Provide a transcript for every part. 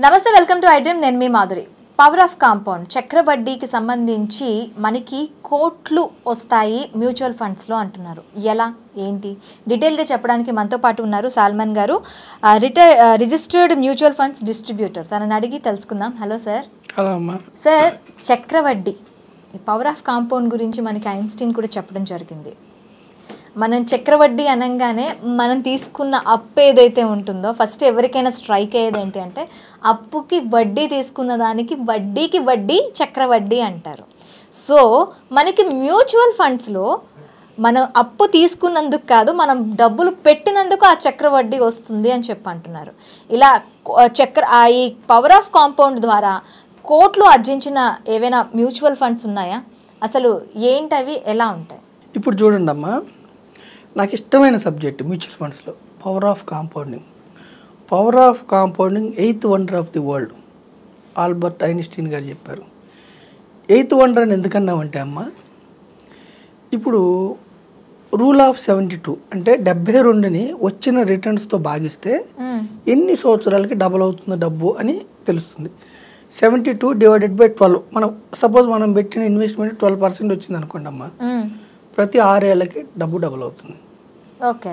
నమస్తే, welcome to iDream. నేను మీ Madhuri. Power of compound చక్రవడ్డీకి సంబంధించి మనకి కోట్లు వస్తాయి మ్యూచువల్ ఫండ్స్లో అంటున్నారు. ఎలా ఏంటి డీటెయిల్గా చెప్పడానికి మనతో పాటు ఉన్నారు సాల్మన్ గారు, రిజిస్టర్డ్ మ్యూచువల్ ఫండ్స్ డిస్ట్రిబ్యూటర్. తనని అడిగి తెలుసుకుందాం. Hello sir. హలో అమ్మా. సార్, చక్రవడ్డీ ఈ పవర్ ఆఫ్ కాంపౌండ్ గురించి మనకి ఐన్స్టీన్ కూడా చెప్పడం జరిగింది. మనం చక్రవడ్డీ అనగానే మనం తీసుకున్న అప్పు ఏదైతే ఉంటుందో ఫస్ట్ ఎవరికైనా స్ట్రైక్ అయ్యేది ఏంటి అంటే అప్పుకి వడ్డీ తీసుకున్న దానికి వడ్డీకి వడ్డీ చక్రవడ్డీ అంటారు. సో మనకి మ్యూచువల్ ఫండ్స్లో మనం అప్పు తీసుకున్నందుకు కాదు, మనం డబ్బులు పెట్టినందుకు ఆ చక్రవడ్డీ వస్తుంది అని చెప్పి అంటున్నారు. ఇలా ఈ పవర్ ఆఫ్ కాంపౌండ్ ద్వారా కోట్లు ఆర్జించిన ఏవైనా మ్యూచువల్ ఫండ్స్ ఉన్నాయా? అసలు ఏంటవి, ఎలా ఉంటాయి? ఇప్పుడు చూడండి అమ్మా, నాకు ఇష్టమైన సబ్జెక్ట్ మ్యూచువల్ ఫండ్స్లో power of compounding. Power of compounding 8th wonder of the world Albert Einstein గారు చెప్పారు. 8th వండర్ అని ఎందుకన్నామంటే అమ్మ, ఇప్పుడు రూల్ ఆఫ్ 72 అంటే 72ని వచ్చిన రిటర్న్స్తో భాగిస్తే ఎన్ని సంవత్సరాలకి డబుల్ అవుతుందో డబ్బు అని తెలుస్తుంది. 72 డివైడెడ్ బై 12. మనం సపోజ్ మనం పెట్టిన ఇన్వెస్ట్మెంట్ 12% వచ్చింది అనుకోండి అమ్మ, ప్రతి 6 ఏళ్ళకి డబ్బు డబుల్ అవుతుంది. ఓకే.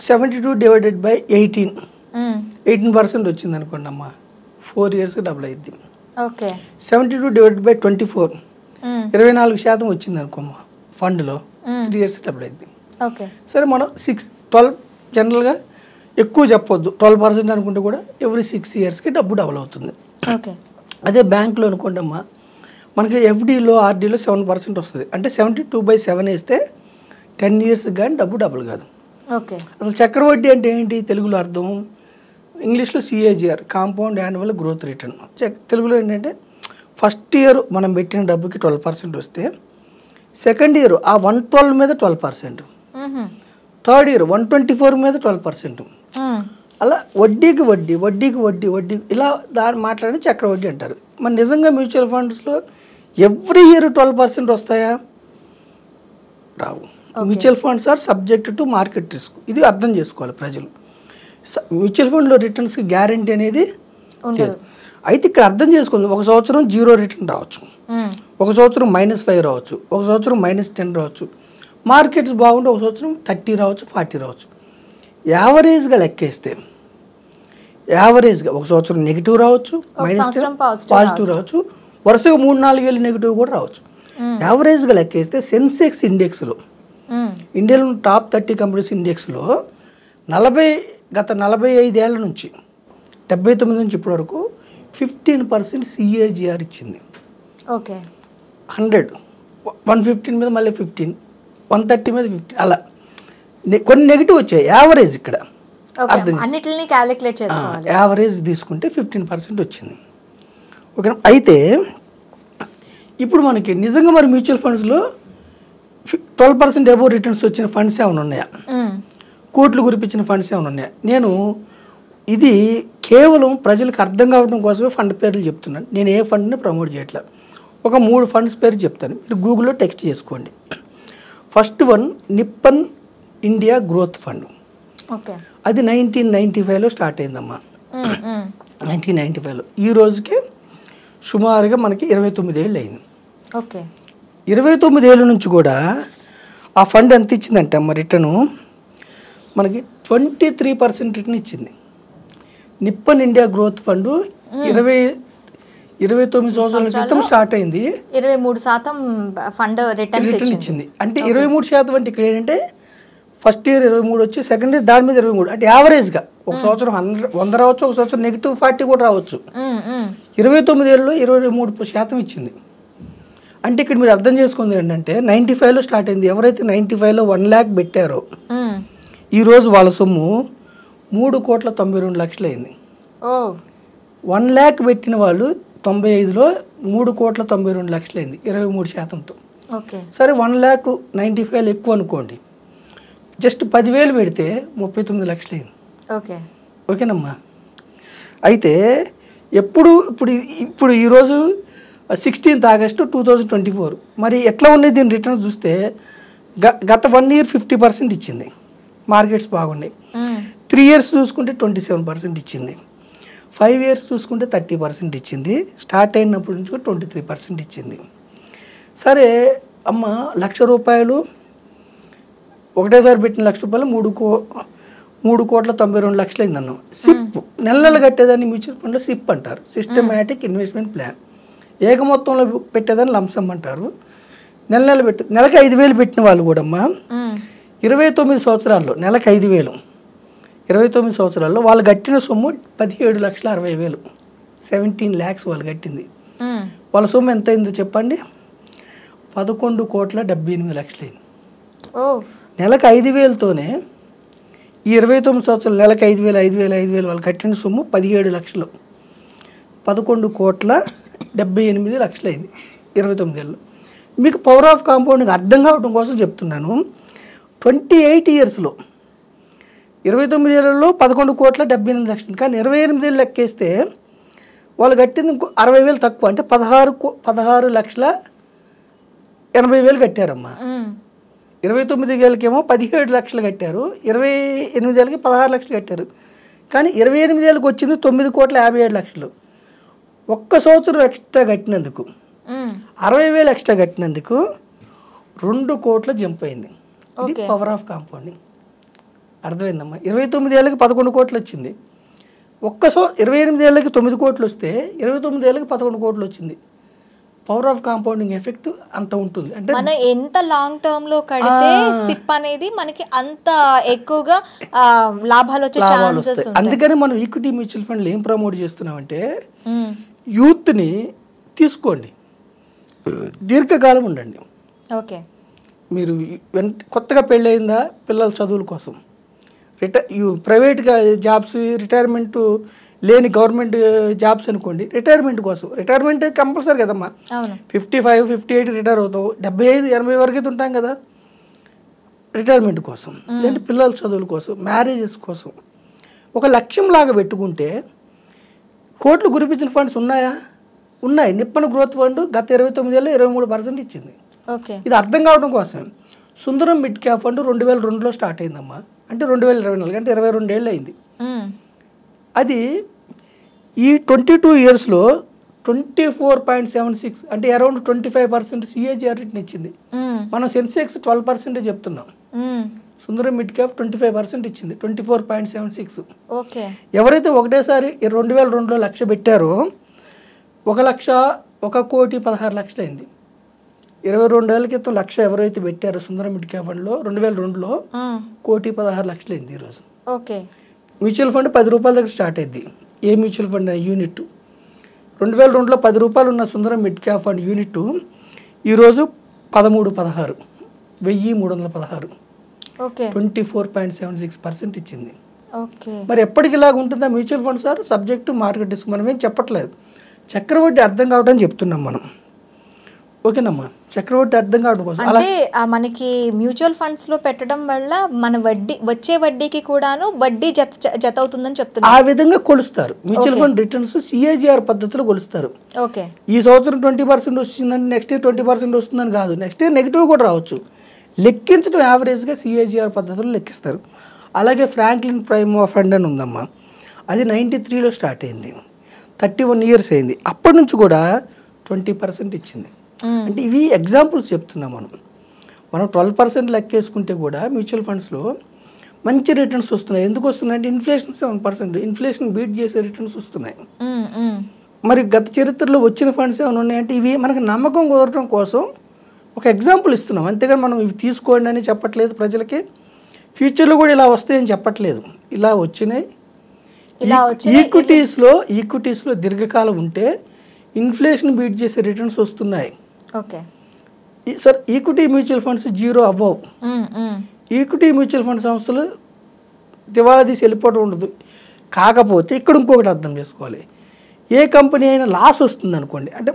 72 డివైడెడ్ బై 18% వచ్చింది అనుకోండి అమ్మ, 4 ఇయర్స్కి డబుల్ అయింది. ఓకే. 72 డివైడెడ్ బై 24 24% వచ్చింది అనుకోమ్మా ఫండ్లో, 3 ఇయర్స్ డబుల్ అయింది. ఓకే. సరే, మనం 12 జనరల్గా ఎక్కువ చెప్పొద్దు, 12% అనుకుంటే కూడా ఎవ్రీ 6 ఇయర్స్కి డబ్బు డబుల్ అవుతుంది. ఓకే. అదే బ్యాంకులో అనుకోండి అమ్మా, మనకి ఎఫ్డీలో ఆర్డీలో 7% వస్తుంది. అంటే 72/7 వేస్తే 10 ఇయర్స్ కానీ డబ్బు డబుల్ కాదు. ఓకే. అసలు చక్రవడ్డీ అంటే ఏంటి తెలుగులో అర్థం? ఇంగ్లీష్లో CAGR, compound annual growth return. తెలుగులో ఏంటంటే ఫస్ట్ ఇయర్ మనం పెట్టిన డబ్బుకి 12% వస్తే సెకండ్ ఇయర్ ఆ 112 మీద 12%, థర్డ్ ఇయర్ 124 మీద 12%, అలా వడ్డీకి వడ్డీ వడ్డీకి వడ్డీ వడ్డీ ఇలా దాన్ని మాట్లాడి చక్రవడ్డీ అంటారు. మరి నిజంగా మ్యూచువల్ ఫండ్స్లో ఎవ్రీ ఇయర్ 12% వస్తాయా? రావు. Mutual funds are subject to market risk. ఇది అర్థం చేసుకోవాలి ప్రజలు. మ్యూచువల్ ఫండ్లో రిటర్న్స్కి గ్యారంటీ అనేది ఉండదు. అయితే ఇక్కడ అర్థం చేసుకోండి, ఒక సంవత్సరం 0 రిటర్న్ రావచ్చు, ఒక సంవత్సరం -5 రావచ్చు, ఒక సంవత్సరం -10 రావచ్చు. మార్కెట్స్ బాగుంటే ఒక సంవత్సరం 30 రావచ్చు, 40 రావచ్చు. యావరేజ్గా లెక్కేస్తే యావరేజ్గా ఒక సంవత్సరం నెగిటివ్ రావచ్చు, పాజిటివ్ రావచ్చు, వరుసగా 3-4 ఏళ్ళు నెగిటివ్ కూడా రావచ్చు. యావరేజ్గా లెక్కేస్తే సెన్సెక్స్ ఇండెక్స్లో, ఇండియాలో టాప్ 30 కంపెనీస్ ఇండెక్స్లో గత 45 ఏళ్ళ నుంచి 79 నుంచి ఇప్పటి వరకు 15% CAGR ఇచ్చింది. ఓకే. 100 115 మీద మళ్ళీ 15, 130 మీద 15, అలా కొన్ని నెగిటివ్ వచ్చాయి. యావరేజ్ ఇక్కడ అన్నిటిని క్యాలిక్యులేట్ చేసుకోవాలి. యావరేజ్ తీసుకుంటే 15% వచ్చింది. ఓకే. అయితే ఇప్పుడు మనకి నిజంగా మరి మ్యూచువల్ ఫండ్స్లో 12% అబోవ్ రిటర్న్స్ వచ్చిన ఫండ్స్ ఏమైనా ఉన్నాయా? కోట్లు గురిపించిన ఫండ్స్ ఏమైనా ఉన్నాయా? నేను ఇది కేవలం ప్రజలకు అర్థం కావడం కోసమే ఫండ్ పేర్లు చెప్తున్నాను. నేను ఏ ఫండ్ని ప్రమోట్ చేయట్లేదు. ఒక 3 ఫండ్స్ పేరు చెప్తాను, మీరు గూగుల్లో టెక్స్ట్ చేసుకోండి. First one Nippon India growth fund. Okay. అది 1995లో స్టార్ట్ అయిందమ్మా. 1995లో ఈ రోజుకి సుమారుగా మనకి 29 ఏళ్ళు అయింది. ఓకే. 29 ఏళ్ళ నుంచి కూడా ఆ ఫండ్ ఎంత ఇచ్చిందంటే అమ్మ రిటర్ను మనకి 23% రిటర్న్ ఇచ్చింది. నిప్పన్ ఇండియా గ్రోత్ ఫండ్ 29 సంవత్సరాల క్రితం స్టార్ట్ అయింది. 23% ఫండ్ రిటర్న్ ఇచ్చింది. అంటే 23% అంటే ఇక్కడ ఏంటంటే ఫస్ట్ ఇయర్ 23 వచ్చి సెకండ్ ఇయర్ దాని మీద 23, అంటే యావరేజ్గా ఒక సంవత్సరం 100 రావచ్చు, ఒక సంవత్సరం -40 కూడా రావచ్చు. 29 ఏళ్ళలో 23% ఇచ్చింది. అంటే ఇక్కడ మీరు అర్థం చేసుకుంది ఏంటంటే 95లో స్టార్ట్ అయింది. ఎవరైతే 95లో 1 lakh పెట్టారో ఈరోజు వాళ్ళ సొమ్ము 3,92,00,000 అయింది. 1 lakh పెట్టిన వాళ్ళు 95లో 3,92,00,000 అయింది 23%తో. సరే, 1,95,000 ఎక్కువ అనుకోండి, జస్ట్ 10,000 పెడితే 39 లక్షలు అయింది. ఓకే. ఓకేనమ్మా. అయితే ఇప్పుడు ఈరోజు 16th August 2024. మరి ఎట్లా ఉన్నాయి దీని రిటర్న్స్ చూస్తే గత 1 year 50% ఇచ్చింది, మార్కెట్స్ బాగున్నాయి. 3 years చూసుకుంటే 27% ఇచ్చింది. 5 ఇయర్స్ చూసుకుంటే 30% ఇచ్చింది. స్టార్ట్ అయినప్పటి నుంచి 23% ఇచ్చింది. సరే అమ్మ, ₹1,00,000 ఒకటేసారి పెట్టిన ₹1,00,000 3,92,00,000 అయిందన్నాం. సిప్ నెలలు కట్టేదాన్ని మ్యూచువల్ ఫండ్లో సిప్ అంటారు, సిస్టమేటిక్ ఇన్వెస్ట్మెంట్ ప్లాన్. ఏక మొత్తంలో పెట్టేదాన్ని లంసమ్ అంటారు. నెలలు నెలకి 5,000 పెట్టిన వాళ్ళు కూడా అమ్మా 29 సంవత్సరాల్లో నెలకి 5,000, 29 సంవత్సరాల్లో వాళ్ళు కట్టిన సొమ్ము 17,60,000, 17 lakhs వాళ్ళు కట్టింది. వాళ్ళ సొమ్ము ఎంత అయిందో చెప్పండి? 11,78,00,000 అయింది. నెలకు 5,000తోనే ఈ 29 సంవత్సరాలు నెలకు 5,000, 5,000, 5,000 వాళ్ళు కట్టిన సొమ్ము 17 లక్షలు, 11,78,00,000 అయింది 29 ఏళ్ళు. మీకు పవర్ ఆఫ్ కాంపౌండింగ్ అర్థం కావడం కోసం చెప్తున్నాను. 28 ఇయర్స్లో 29 ఏళ్ళలో 11,78,00,000, కానీ 28 ఏళ్ళు లెక్కేస్తే వాళ్ళు కట్టింది 60,000 తక్కువ, అంటే 16,80,000 కట్టారమ్మా. 29 ఏళ్ళకేమో 17 లక్షలు కట్టారు, 28 ఏళ్ళకి 16 లక్షలు కట్టారు. కానీ 28 ఏళ్ళకి వచ్చింది 9,57,00,000. ఒక్క సంవత్సరం ఎక్స్ట్రా కట్టినందుకు, 60,000 ఎక్స్ట్రా కట్టినందుకు 2 కోట్ల జంప్ అయింది. ఇది పవర్ ఆఫ్ కాంపౌండింగ్. అర్థమైందమ్మా? 29 ఏళ్ళకి 11 కోట్లు వచ్చింది. 28 ఏళ్ళకి 9 కోట్లు వస్తే 29 ఏళ్ళకి 11 కోట్లు వచ్చింది. పవర్ ఆఫ్ కాంపౌండింగ్ ఎఫెక్ట్ అంత ఉంటుంది. అంటే మనం ఎంత లాంగ్ టర్మ్ లో కడితే సిప్ అనేది మనకి అంత ఎక్కువగా లాభాలు వచ్చే ఛాన్సెస్ ఉంటాయి. అందుకని మనం ఈక్విటీ మ్యూచువల్ ఫండ్లు ఏం ప్రమోట్ చేస్తున్నామంటే యూత్ని తీసుకోండి, దీర్ఘకాలం ఉండండి. ఓకే, మీరు కొత్తగా పెళ్ళయిందా, పిల్లల చదువుల కోసం, ప్రైవేట్గా జాబ్స్, రిటైర్మెంట్ లేని గవర్నమెంట్ జాబ్స్ అనుకోండి, రిటైర్మెంట్ కోసం. రిటైర్మెంట్ కంపల్సరీ కదమ్మా. 55, 58 రిటైర్ అవుతావు, 75, 80 వరకు అయితే ఉంటాం కదా. రిటైర్మెంట్ కోసం, లేదంటే పిల్లల చదువుల కోసం, మ్యారేజెస్ కోసం ఒక లక్ష్యం లాగా పెట్టుకుంటే కోట్లు గురిపించిన ఫండ్స్ ఉన్నాయా? ఉన్నాయి. నిప్పన గ్రోత్ ఫండ్ గత 29 ఏళ్ళు 23% ఇచ్చింది. ఇది అర్థం కావడం కోసం సుందరం మిడ్ క్యాప్ ఫండ్ 2002లో స్టార్ట్ అయిందమ్మా. అంటే 2024, అంటే 22 ఏళ్ళు అయింది. అది ఈ 22 ఇయర్స్లో 24.76, అంటే అరౌండ్ 25% CAGR రిటర్న్ ఇచ్చింది. మనం సెన్సెక్స్ 12% చెప్తున్నాం, సుందరం మిడ్ క్యాప్ 25% ఇచ్చింది, 24.76. ఎవరైతే ఒకటేసారి 2002లో 1,00,000 పెట్టారో 1,16,00,000 అయింది. 22 ఏళ్ల క్రితం 1,00,000 ఎవరైతే పెట్టారో సుందరం మిడ్ క్యాప్ ఫండ్లో 2002లో 1,16,00,000 అయింది ఈరోజు. మ్యూచువల్ ఫండ్ 10 రూపాయల దగ్గర స్టార్ట్ అయింది. ఏ మ్యూచువల్ ఫండ్ యూనిట్ 2002లో 10 రూపాయలు ఉన్న సుందరం మిడ్ క్యాప్ ఫండ్ యూనిట్ ఈరోజు 1316, 1,316, 24.76% ఇచ్చింది. మరి ఎప్పటికి ఇలాగ ఉంటుందా mutual fund sir? Subject market risk. మనం ఏం చెప్పట్లేదు, చక్రవడ్డీ అర్థం కావడం చెప్తున్నాం మనం. ఓకేనమ్మా, చక్రవడ్డీ అర్థం కావడం కోసం. అంటే మనకి మ్యూచువల్ ఫండ్స్ లో పెట్టడం వల్ల మన వడ్డీ, వచ్చే వడ్డీకి కూడాను వడ్డీ జత అవుతుందని చెప్తున్నారు. ఆ విధంగా కొలుస్తారు మ్యూచువల్ ఫండ్ రిటర్న్స్, CAGR పద్ధతిలో కొలుస్తారు. ఈ సంవత్సరం 20% వస్తుందని నెక్స్ట్ ఇయర్ 20% వస్తుందని కాదు, నెక్స్ట్ ఇయర్ నెగిటివ్ కూడా రావచ్చు. లెక్కించడం యావరేజ్గా CAGR పద్ధతిలో లెక్కిస్తారు. అలాగే ఫ్రాంక్లిన్ ప్రైమ్ ఫండ్ అని ఉందమ్మా, అది 93లో స్టార్ట్ అయింది, 31 ఇయర్స్ అయింది. అప్పటి నుంచి కూడా 20% ఇచ్చింది. అంటే ఇవి ఎగ్జాంపుల్స్ చెప్తున్నాం మనం. 12% లెక్కేసుకుంటే కూడా మ్యూచువల్ ఫండ్స్లో మంచి రిటర్న్స్ వస్తున్నాయి. ఎందుకు వస్తున్నాయి అంటే ఇన్ఫ్లేషన్ 7%, ఇన్ఫ్లేషన్ బీట్ చేసే రిటర్న్స్ వస్తున్నాయి. మరి గత చరిత్రలో వచ్చిన ఫండ్స్ ఏమైనా ఉన్నాయంటే ఇవి మనకు నమ్మకం కుదరడం కోసం ఒక ఎగ్జాంపుల్ ఇస్తున్నాం, అంతేగాని మనం ఇవి తీసుకోండి అని చెప్పట్లేదు ప్రజలకి. ఫ్యూచర్లో కూడా ఇలా వస్తాయని చెప్పట్లేదు, ఇలా వచ్చినాయి. ఈక్విటీస్లో దీర్ఘకాలం ఉంటే ఇన్ఫ్లేషన్ బీట్ చేసే రిటర్న్స్ వస్తున్నాయి. Sir equity mutual funds 0 above, equity mutual fund సంస్థలు దివాలా తీసి వెళ్ళిపోవడం ఉండదు. కాకపోతే ఇక్కడ ఇంకొకటి అర్థం చేసుకోవాలి, ఏ కంపెనీ అయినా లాస్ వస్తుంది అనుకోండి, అంటే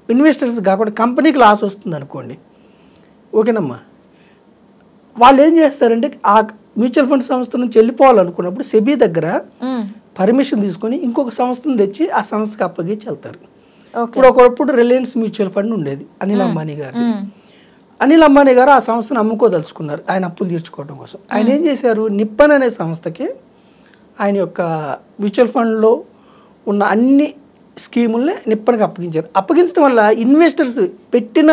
ఇన్వెస్టర్స్ కాకుండా కంపెనీకి లాస్ వస్తుంది అనుకోండి, ఓకేనమ్మా, వాళ్ళు ఏం చేస్తారంటే ఆ మ్యూచువల్ ఫండ్ సంస్థ నుంచి వెళ్ళిపోవాలనుకున్నప్పుడు సెబీ దగ్గర పర్మిషన్ తీసుకొని ఇంకొక సంస్థను తెచ్చి ఆ సంస్థకి అప్పగించి వెళ్తారు. ఇప్పుడు ఒకప్పుడు రిలయన్స్ మ్యూచువల్ ఫండ్ ఉండేది, అనిల్ అంబానీ గారు. అనిల్ అంబానీ గారు ఆ సంస్థను అమ్ముకోదలుచుకున్నారు ఆయన అప్పులు తీర్చుకోవడం కోసం. ఆయన ఏం చేశారు, నిప్పన్ అనే సంస్థకి ఆయన యొక్క మ్యూచువల్ ఫండ్లో ఉన్న అన్ని స్కీముల్ని నిప్పనికి అప్పగించారు. అప్పగించడం వల్ల ఇన్వెస్టర్స్ పెట్టిన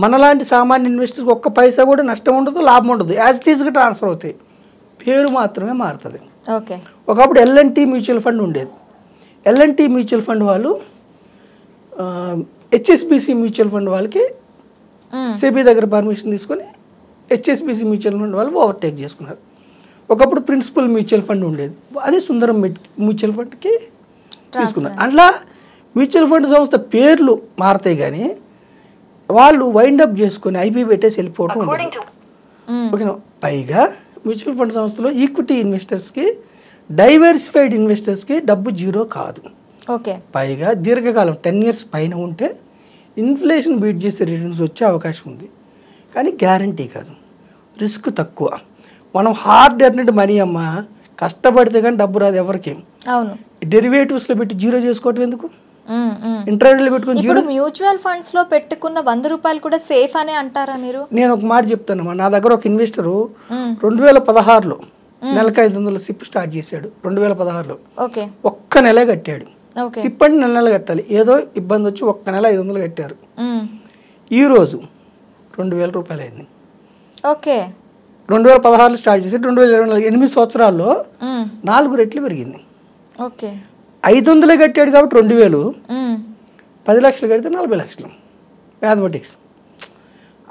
మనలాంటి సామాన్య ఇన్వెస్టర్స్కి ఒక్క పైసా కూడా నష్టం ఉండదు, లాభం ఉండదు. యాజ్ ఇట్ ఈస్గా ట్రాన్స్ఫర్ అవుతాయి, పేరు మాత్రమే మారుతుంది. ఓకే. ఒకప్పుడు ఎల్ఎన్టీ మ్యూచువల్ ఫండ్ ఉండేది. ఎల్ఎన్టీ మ్యూచువల్ ఫండ్ వాళ్ళు హెచ్ఎస్బిసి మ్యూచువల్ ఫండ్ వాళ్ళకి సెబీ దగ్గర పర్మిషన్ తీసుకొని హెచ్ఎస్బిసి మ్యూచువల్ ఫండ్ వాళ్ళు ఓవర్టేక్ చేసుకున్నారు. ఒకప్పుడు ప్రిన్సిపల్ మ్యూచువల్ ఫండ్ ఉండేది, అది సుందరం మ్యూచువల్ ఫండ్కి తీసుకున్నారు. అట్లా మ్యూచువల్ ఫండ్ సంస్థ పేర్లు మారతాయి కానీ వాళ్ళు వైండప్ చేసుకొని ఐపీ పెట్టేసి వెళ్ళిపోవటం ఉండదు. ఓకేనా. పైగా మ్యూచువల్ ఫండ్ సంస్థలో ఈక్విటీ ఇన్వెస్టర్స్కి, డైవర్సిఫైడ్ ఇన్వెస్టర్స్కి డబ్బు జీరో కాదు. ఓకే. పైగా దీర్ఘకాలం 10 years పైన ఉంటే ఇన్ఫ్లేషన్ బీట్ చేసే రిటర్న్స్ వచ్చే అవకాశం ఉంది, కానీ గ్యారంటీ కాదు, రిస్క్ తక్కువ. మనం హార్డ్ ఎర్నెడ్ మనీ అమ్మ, కష్టపడితే కానీ డబ్బు రాదు ఎవరికి. అవును. డెరివేటివ్స్లో పెట్టి జీరో చేసుకోవటం ఎందుకు, ఇంట్రాడేలో పెట్టుకుని జీరో. మ్యూచువల్ ఫండ్స్ లో పెట్టుకున్న 100 రూపాయలు కూడా సేఫ్ అనే అంటారా మీరు? నేను ఒక మాట చెప్తానమ్మా, నా దగ్గర ఒక ఇన్వెస్టరు 2016లో నెలకు 500 సిప్ స్టార్ట్ చేశాడు. 2016లో ఓకే. ఒక్క నెల కట్టాడు. సిప్ అంటే నెల కట్టాలి, ఏదో ఇబ్బంది వచ్చి ఒక్క నెల 500 కట్టారు. ఈరోజు 2000 రూపాయలు అయింది. ఓకే. 2016లో స్టార్ట్ చేసి 2024 8 సంవత్సరాల్లో 4 రెట్లు పెరిగింది. ఓకే. 500 కట్టాడు కాబట్టి 2000, 10 లక్షలు కడితే 40 లక్షలు, మ్యాథమెటిక్స్.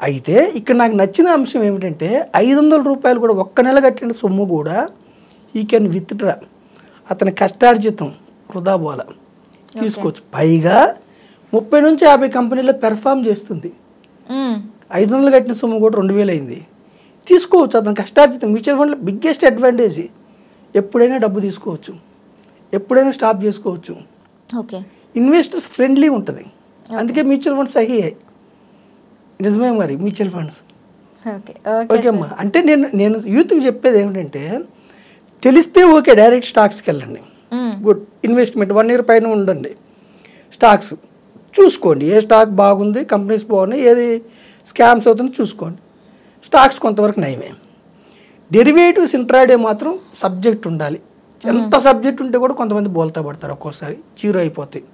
అయితే ఇక్కడ నాకు నచ్చిన అంశం ఏమిటంటే 500 రూపాయలు కూడా ఒక్క నెల కట్టిన సొమ్ము కూడా ఈ కెన్ విత్డ్రా, అతని కష్టార్జితం వృధా పోల తీసుకోవచ్చు. పైగా 30 నుంచి 50 కంపెనీలో పెర్ఫామ్ చేస్తుంది. 500 కట్టిన సొమ్ము కూడా 2000 అయింది, తీసుకోవచ్చు. అతని కష్టార్జితం. మ్యూచువల్ ఫండ్లో బిగ్గెస్ట్ అడ్వాంటేజ్, ఎప్పుడైనా డబ్బు తీసుకోవచ్చు, ఎప్పుడైనా స్టాప్ చేసుకోవచ్చు. ఓకే. ఇన్వెస్టర్స్ ఫ్రెండ్లీ ఉంటుంది, అందుకే మ్యూచువల్ ఫండ్స్ సహీ అయ్యాయి. నిజమే మరి మ్యూచువల్ ఫండ్స్. ఓకే అమ్మా. అంటే నేను యూత్కి చెప్పేది ఏమిటంటే, తెలిస్తే ఓకే డైరెక్ట్ స్టాక్స్కి వెళ్ళండి, గుడ్ ఇన్వెస్ట్మెంట్. 1 year పైన ఉండండి, స్టాక్స్ చూసుకోండి, ఏ స్టాక్ బాగుంది, కంపెనీస్ బాగున్నాయి, ఏది స్కామ్స్ అవుతుంది చూసుకోండి. స్టాక్స్ కొంతవరకు నయమే. డెరివేటివ్స్ ఇంట్రాడే మాత్రం సబ్జెక్ట్ ఉండాలి. ఎంత సబ్జెక్ట్ ఉంటే కూడా కొంతమంది బోల్తా పడతారు, ఒక్కోసారి జీరో అయిపోతాయి.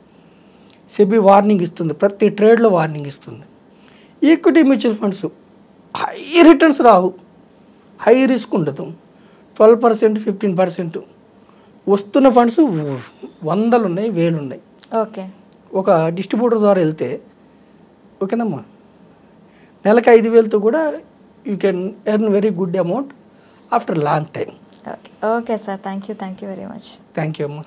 సెబీ వార్నింగ్ ఇస్తుంది, ప్రతి ట్రేడ్లో వార్నింగ్ ఇస్తుంది. Equity mutual funds high returns రావు, హై రిస్క్ ఉండదు. 12%, 15% వస్తున్న ఫండ్స్ 100 ఉన్నాయి, 1000 ఉన్నాయి. ఓకే. ఒక డిస్ట్రిబ్యూటర్ ద్వారా వెళ్తే ఓకేనమ్మా, నెలకు 5000తో కూడా you can earn very good amount after long time. Okay sir, thank you very much. Thank you అమ్మా.